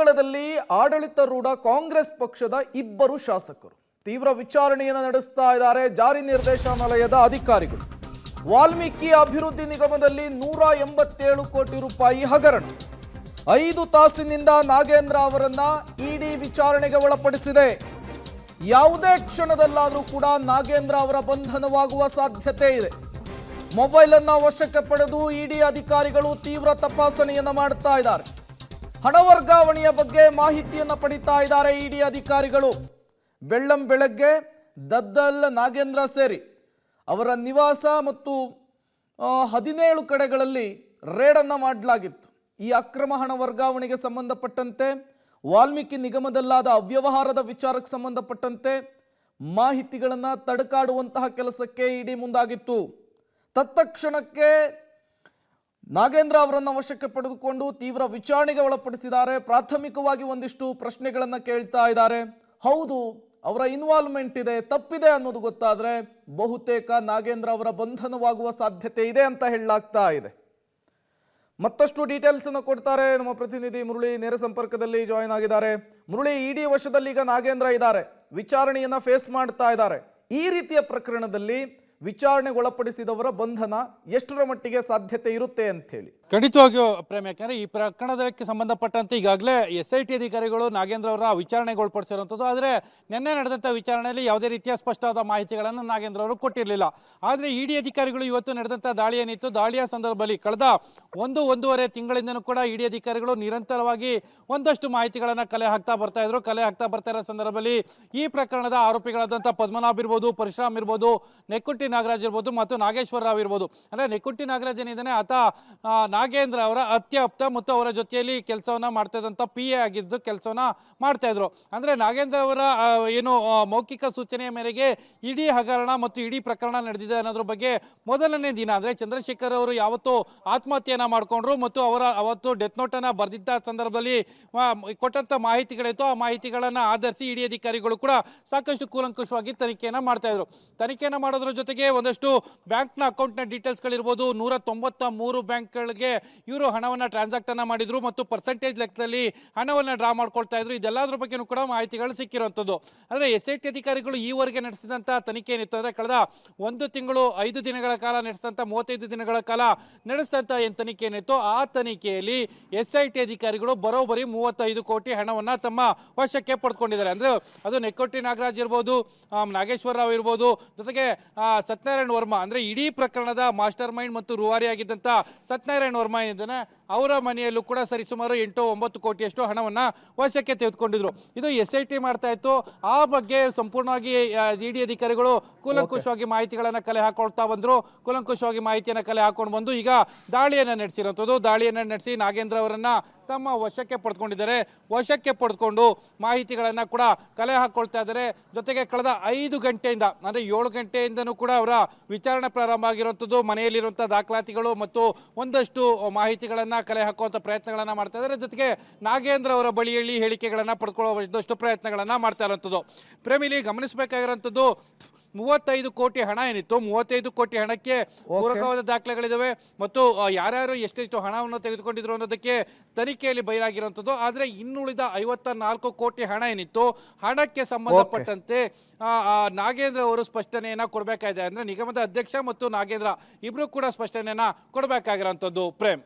ಭಟ್ಕಳದಲ್ಲಿ ಆಡಳಿತಾರೂಢ ಕಾಂಗ್ರೆಸ್ ಪಕ್ಷದ ಇಬ್ಬರು ಶಾಸಕರು ತೀವ್ರ ವಿಚಾರಣೆಯನ್ನು ನಡೆಸ್ತಾ ಇದ್ದಾರೆ ಜಾರಿ ನಿರ್ದೇಶನಾಲಯದ ಅಧಿಕಾರಿಗಳು. ವಾಲ್ಮೀಕಿ ಅಭಿವೃದ್ಧಿ ನಿಗಮದಲ್ಲಿ 187 ಕೋಟಿ ರೂಪಾಯಿ ಹಗರಣ. 5 ತಾಸಿನಿಂದ ನಾಗೇಂದ್ರ ಅವರನ್ನ ಇಡಿ ವಿಚಾರಣೆಗೆ ಒಳಪಡಿಸಿದೆ. ಯಾವುದೇ ಕ್ಷಣದಲ್ಲಾದರೂ ಕೂಡ ನಾಗೇಂದ್ರ ಅವರ ಬಂಧನವಾಗುವ ಸಾಧ್ಯತೆ ಇದೆ. ಮೊಬೈಲ್ ಅನ್ನು ವಶಕ್ಕೆ ಪಡೆದು ಇಡಿ ಅಧಿಕಾರಿಗಳು ತೀವ್ರ ತಪಾಸಣೆಯನ್ನು ಮಾಡ್ತಾ ಇದ್ದಾರೆ. ಹಣ ವರ್ಗಾವಣೆಯ ಬಗ್ಗೆ ಮಾಹಿತಿಯನ್ನು ಪಡಿತಾ ಇದ್ದಾರೆ ಇಡಿ ಅಧಿಕಾರಿಗಳು. ಬೆಳ್ಳಂಬೆಳಗ್ಗೆ ದದ್ದಲ್ ನಾಗೇಂದ್ರ ಸೇರಿ ಅವರ ನಿವಾಸ ಮತ್ತು 17 ಕಡೆಗಳಲ್ಲಿ ರೇಡನ್ನು ಮಾಡಲಾಗಿತ್ತು. ಈ ಅಕ್ರಮ ಹಣ ವರ್ಗಾವಣೆಗೆ ಸಂಬಂಧಪಟ್ಟಂತೆ ವಾಲ್ಮೀಕಿ ನಿಗಮದಲ್ಲಾದ ಅವ್ಯವಹಾರದ ವಿಚಾರಕ್ಕೆ ಸಂಬಂಧಪಟ್ಟಂತೆ ಮಾಹಿತಿಗಳನ್ನು ತಡಕಾಡುವಂತಹ ಕೆಲಸಕ್ಕೆ ಇಡಿ ಮುಂದಾಗಿತ್ತು. ತತ್ಕ್ಷಣಕ್ಕೆ ನಾಗೇಂದ್ರ ಅವರನ್ನು ವಶಕ್ಕೆ ಪಡೆದುಕೊಂಡು ತೀವ್ರ ವಿಚಾರಣೆಗೆ ಒಳಪಡಿಸಿದ್ದಾರೆ. ಪ್ರಾಥಮಿಕವಾಗಿ ಒಂದಿಷ್ಟು ಪ್ರಶ್ನೆಗಳನ್ನು ಕೇಳ್ತಾ ಇದ್ದಾರೆ. ಹೌದು, ಅವರ ಇನ್ವಾಲ್ವ್ಮೆಂಟ್ ಇದೆ, ತಪ್ಪಿದೆ ಅನ್ನೋದು ಗೊತ್ತಾದರೆ ಬಹುತೇಕ ನಾಗೇಂದ್ರ ಅವರ ಬಂಧನವಾಗುವ ಸಾಧ್ಯತೆ ಇದೆ ಅಂತ ಹೇಳಲಾಗ್ತಾ ಇದೆ. ಮತ್ತಷ್ಟು ಡೀಟೇಲ್ಸ್ ಅನ್ನು ಕೊಡ್ತಾರೆ ನಮ್ಮ ಪ್ರತಿನಿಧಿ ಮುರಳಿ, ನೇರ ಸಂಪರ್ಕದಲ್ಲಿ ಜಾಯಿನ್ ಆಗಿದ್ದಾರೆ. ಮುರಳಿ, ಇಡಿ ವಶದಲ್ಲಿ ಈಗ ನಾಗೇಂದ್ರ ಇದ್ದಾರೆ, ವಿಚಾರಣೆಯನ್ನ ಫೇಸ್ ಮಾಡ್ತಾ ಇದ್ದಾರೆ. ಈ ರೀತಿಯ ಪ್ರಕರಣದಲ್ಲಿ ವಿಚಾರಣೆಗೊಳಪಡಿಸಿದವರ ಬಂಧನ ಎಷ್ಟರ ಮಟ್ಟಿಗೆ ಸಾಧ್ಯತೆ ಇರುತ್ತೆ ಅಂತ ಹೇಳಿ? ಖಂಡಿತವಾಗಿಯೂ ಪ್ರೇಮ್, ಯಾಕೆಂದ್ರೆ ಈ ಪ್ರಕರಣಕ್ಕೆ ಸಂಬಂಧಪಟ್ಟಂತೆ ಈಗಾಗಲೇ SIT ಅಧಿಕಾರಿಗಳು ನಾಗೇಂದ್ರ ಅವರ ವಿಚಾರಣೆಗೊಳಪಡಿಸಿರುವಂಥದ್ದು. ಆದರೆ ನಿನ್ನೆ ನಡೆದಂಥ ವಿಚಾರಣೆಯಲ್ಲಿ ಯಾವುದೇ ರೀತಿಯ ಸ್ಪಷ್ಟವಾದ ಮಾಹಿತಿಗಳನ್ನು ನಾಗೇಂದ್ರ ಅವರು ಕೊಟ್ಟಿರಲಿಲ್ಲ. ಆದರೆ ಇಡಿ ಅಧಿಕಾರಿಗಳು ಇವತ್ತು ನಡೆದಂಥ ದಾಳಿ ಏನಿತ್ತು, ದಾಳಿಯ ಸಂದರ್ಭದಲ್ಲಿ ಕಳೆದ 1-1.5 ತಿಂಗಳಿಂದನೂ ಕೂಡ ಇಡಿ ಅಧಿಕಾರಿಗಳು ನಿರಂತರವಾಗಿ ಒಂದಷ್ಟು ಮಾಹಿತಿಗಳನ್ನು ಕಲೆ ಹಾಕ್ತಾ ಬರ್ತಾ ಇರೋ ಸಂದರ್ಭದಲ್ಲಿ ಈ ಪ್ರಕರಣದ ಆರೋಪಿಗಳಾದಂಥ ಪದ್ಮನಾಭ್ ಇರ್ಬೋದು, ಪರಶುರಾಮ್ ಇರ್ಬೋದು, ನೆಕ್ಕುಂಟಿ ನಾಗರಾಜ್ ಇರ್ಬೋದು ಮತ್ತು ನಾಗೇಶ್ವರ ರಾವ್ ಇರ್ಬೋದು. ಅಂದರೆ ನೆಕ್ಕುಂಟಿ ನಾಗರಾಜ್ ಏನಿದ್ದಾನೆ ಆತ ನಾಗೇಂದ್ರ ಅವರ ಅತ್ಯಾಪ್ತ ಮತ್ತು ಅವರ ಜೊತೆಯಲ್ಲಿ ಕೆಲಸವನ್ನ ಮಾಡ್ತಾ ಇದ್ದಂಥ PA ಆಗಿದ್ದು ಕೆಲಸವನ್ನ ಮಾಡ್ತಾ ಇದ್ರು. ಅಂದ್ರೆ ನಾಗೇಂದ್ರ ಅವರ ಏನು ಮೌಖಿಕ ಸೂಚನೆಯ ಮೇರೆಗೆ ಇಡೀ ಹಗರಣ ಮತ್ತು ಇಡೀ ಪ್ರಕರಣ ನಡೆದಿದೆ ಅನ್ನೋದ್ರ ಬಗ್ಗೆ ಮೊದಲನೇ ದಿನ ಅಂದ್ರೆ ಚಂದ್ರಶೇಖರ್ ಅವರು ಯಾವತ್ತು ಆತ್ಮಹತ್ಯೆಯನ್ನ ಮಾಡ್ಕೊಂಡ್ರು ಮತ್ತು ಅವತ್ತು ಡೆತ್ ನೋಟ್ ಅನ್ನ ಬರೆದಿದ್ದ ಸಂದರ್ಭದಲ್ಲಿ ಕೊಟ್ಟಂತ ಮಾಹಿತಿಗಳಿತ್ತು, ಆ ಮಾಹಿತಿಗಳನ್ನ ಆಧರಿಸಿ ಇಡಿ ಅಧಿಕಾರಿಗಳು ಕೂಡ ಸಾಕಷ್ಟು ಕೂಲಂಕುಷವಾಗಿ ತನಿಖೆಯನ್ನ ಮಾಡ್ತಾ ಇದ್ರು. ತನಿಖೆಯನ್ನ ಮಾಡೋದ್ರ ಜೊತೆಗೆ ಒಂದಷ್ಟು ಬ್ಯಾಂಕ್ನ ಅಕೌಂಟ್ನ ಡೀಟೇಲ್ಸ್ಗಳಿರ್ಬೋದು, 193 ಬ್ಯಾಂಕ್ಗಳಿಗೆ ಇವರು ಹಣವನ್ನ ಟ್ರಾನ್ಸಾಕ್ಟ್ ಅನ್ನ ಮಾಡಿದ್ರು ಮತ್ತು ಪರ್ಸೆಂಟೇಜ್ ಲೆಕ್ಕದಲ್ಲಿ ಹಣವನ್ನ ಡ್ರಾ ಮಾಡ್ಕೊಳ್ತಾ ಇದ್ರು. ಇದೆಲ್ಲದ್ರ ಬಗ್ಗೆನೂ ಕೂಡ ಮಾಹಿತಿಗಳು ಸಿಕ್ಕಿರುವಂಥದ್ದು. ಅಂದ್ರೆ SIT ಅಧಿಕಾರಿಗಳು ಈವರೆಗೆ ನಡೆಸಿದಂತ ತನಿಖೆ ಏನಿತ್ತು ಅಂದ್ರೆ ಕಳೆದ 1 ತಿಂಗಳು 5 ದಿನಗಳ ಕಾಲ ನಡೆಸಿದಂತ 35 ದಿನಗಳ ಕಾಲ ನಡೆಸಿದಂತ ಏನು ತನಿಖೆ ಏನಿತ್ತು, ಆ ತನಿಖೆಯಲ್ಲಿ SIT ಅಧಿಕಾರಿಗಳು ಬರೋಬ್ಬರಿ 35 ಕೋಟಿ ಹಣವನ್ನ ತಮ್ಮ ವಶಕ್ಕೆ ಪಡೆದುಕೊಂಡಿದ್ದಾರೆ. ಅಂದ್ರೆ ಅದು ನೆಕ್ಕುಂಟಿ ನಾಗರಾಜ್ ಇರ್ಬೋದು, ನಾಗೇಶ್ವರ ರಾವ್ ಇರ್ಬೋದು, ಜೊತೆಗೆ ಸತ್ಯನಾರಾಯಣ ವರ್ಮಾ, ಅಂದ್ರೆ ಇಡೀ ಪ್ರಕರಣದ ಮಾಸ್ಟರ್ ಮೈಂಡ್ ಮತ್ತು ರೂವಾರಿ ಆಗಿದ್ದಂತ ಸತ್ಯನಾರಾಯಣ ವರ್ಮಾ ಇದ್ದಾನೆ, ಅವರ ಮನೆಯಲ್ಲೂ ಕೂಡ ಸರಿಸುಮಾರು 8-9 ಕೋಟಿಯಷ್ಟು ಹಣವನ್ನ ವಶಕ್ಕೆ ತೆಗೆದುಕೊಂಡಿದ್ರು. ಇದು SIT ಮಾಡ್ತಾ ಇತ್ತು. ಆ ಬಗ್ಗೆ ಸಂಪೂರ್ಣವಾಗಿ ಇಡಿ ಅಧಿಕಾರಿಗಳು ಕೂಲಂಕುಷವಾಗಿ ಮಾಹಿತಿಗಳನ್ನ ಕಲೆ ಹಾಕೊಳ್ತಾ ಬಂದ್ರು. ಕೂಲಂಕುಷವಾಗಿ ಮಾಹಿತಿಯನ್ನ ಕಲೆ ಹಾಕೊಂಡು ಬಂದು ಈಗ ದಾಳಿಯನ್ನ ನಡೆಸಿರುವಂಥದ್ದು. ದಾಳಿಯನ್ನ ನಡೆಸಿ ನಾಗೇಂದ್ರ ಅವರನ್ನ ತಮ್ಮ ವಶಕ್ಕೆ ಪಡೆದುಕೊಂಡಿದ್ದಾರೆ. ವಶಕ್ಕೆ ಪಡೆದುಕೊಂಡು ಮಾಹಿತಿಗಳನ್ನ ಕೂಡ ಕಲೆ ಹಾಕೊಳ್ತಾ ಇದ್ದಾರೆ. ಜೊತೆಗೆ ಕಳೆದ 5 ಗಂಟೆಯಿಂದ ಅಂದ್ರೆ 7 ಗಂಟೆಯಿಂದನೂ ಕೂಡ ಅವರ ವಿಚಾರಣೆ ಪ್ರಾರಂಭ ಆಗಿರುವಂಥದ್ದು. ಮನೆಯಲ್ಲಿರುವಂತಹ ದಾಖಲಾತಿಗಳು ಮತ್ತು ಒಂದಷ್ಟು ಮಾಹಿತಿಗಳನ್ನ ಕಲೆ ಹಾಕುವಂತ ಪ್ರಯತ್ನಗಳನ್ನ ಮಾಡ್ತಾ ಇದ್ದಾರೆ. ಜೊತೆಗೆ ನಾಗೇಂದ್ರ ಅವರ ಬಳಿಯಲ್ಲಿ ಹೇಳಿಕೆಗಳನ್ನ ಪಡ್ಕೊಳ್ಳುವಷ್ಟು ಪ್ರಯತ್ನಗಳನ್ನ ಮಾಡ್ತಾ ಇರುವಂಥದ್ದು. ಪ್ರೇಮಿಲಿ ಗಮನಿಸಬೇಕಾಗಿರುವಂಥದ್ದು, 35 ಕೋಟಿ ಹಣ ಏನಿತ್ತು, 35 ಕೋಟಿ ಹಣಕ್ಕೆ ಪೂರಕವಾದ ದಾಖಲೆಗಳಿದಾವೆ ಮತ್ತು ಯಾರ್ಯಾರು ಎಷ್ಟೆಷ್ಟು ಹಣವನ್ನು ತೆಗೆದುಕೊಂಡಿದ್ರು ಅನ್ನೋದಕ್ಕೆ ತನಿಖೆಯಲ್ಲಿ ಬಯಲಾಗಿರುವಂಥದ್ದು. ಆದರೆ ಇನ್ನುಳಿದ 54 ಕೋಟಿ ಹಣ ಏನಿತ್ತು, ಹಣಕ್ಕೆ ಸಂಬಂಧಪಟ್ಟಂತೆ ನಾಗೇಂದ್ರ ಅವರು ಸ್ಪಷ್ಟನೆಯನ್ನ ಕೊಡಬೇಕಾಗಿದೆ. ಅಂದ್ರೆ ನಿಗಮದ ಅಧ್ಯಕ್ಷ ಮತ್ತು ನಾಗೇಂದ್ರ ಇಬ್ರು ಕೂಡ ಸ್ಪಷ್ಟನೆಯನ್ನ ಕೊಡಬೇಕಾಗಿರುವಂಥದ್ದು. ಪ್ರೇಮ್,